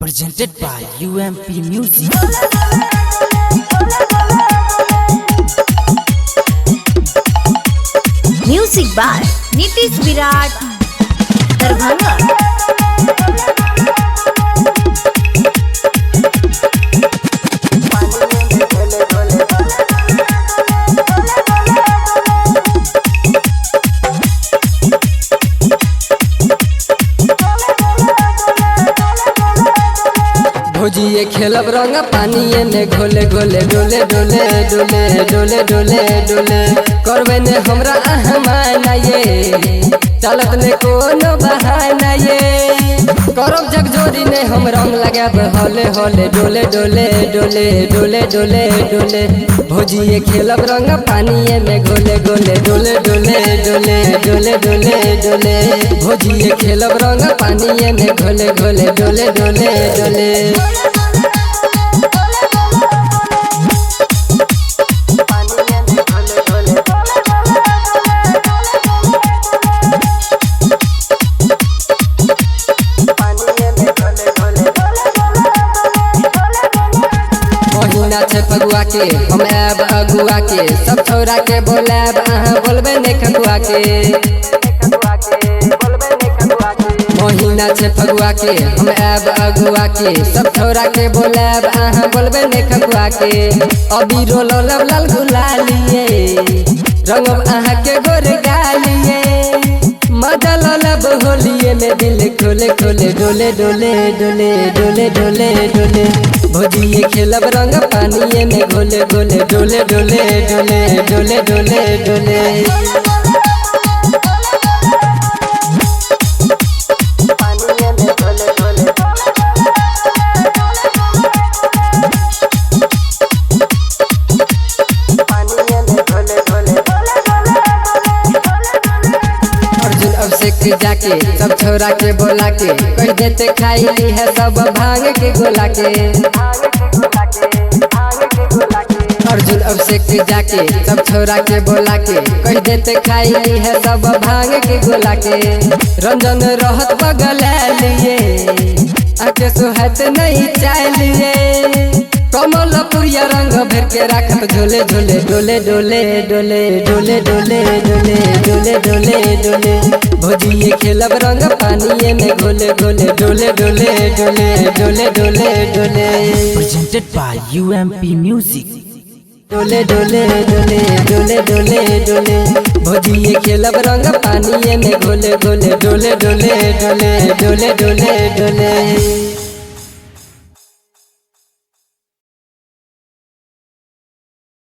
Presented by UMP Music. Music by Nitish Virat Darbhanga. भोजिए खेलब रंग पानिए में घोले घोले डोले डोले डोले डोले डोले डोले करबे ने हमरा अहमाना ये चलत ने कोनो बहाना ये करब जगजोरी ने हम रंग लगाब होले होले डोले डोले डोले डोले डोले डोले भोजिए खेलब रंग पानिए में घोले घोले डोले डोले डोले डोले डोले डोले भोजिए खेलब रंग पानिए में घोले घोले डोले डोले डोले महीना छे फगुआ के हम आब अगुआ के सब छोरा के बोलाब अहाँ बोलबे ने खगुआ के महीना छे फगुआ के हम आब अगुआ के सब छोरा के बोलाब अहाँ बोलबे ने खगुआ के अभी रोलो लब लाल गुलालिए रंगब अहाँ के गोर गालिए मजा लब होलिए में दिल खोले खोले डोले डोले डोले डोले डोले डोले भोजिए खेलब रंग पानिए में घोले घोले डोले डोले डोले डोले डोले डोले जाके सब छोरा के बोला के कह देते खाई ली है सब भांग के गोला के अर्जुन अभिषेक जाके सब छोरा के बोला के कह देते खाई ली है सब भांग के गोला के रंजन रहत बगल लिए आके सुहत नहीं चाहिए कमलपुरिया रंग भर के राखत झोले झोले डोले डोले डोले डोले डोले डोले डोले डोले डोले भोजिए खेलब रंग पानिए में घोले घोले डोले डोले डोले डोले डोले डोले Presented by UMP Music. डोले डोले डोले डोले डोले डोले भोजिए खेलब रंग पानिए में घोले घोले डोले डोले डोले डोले डोले डोले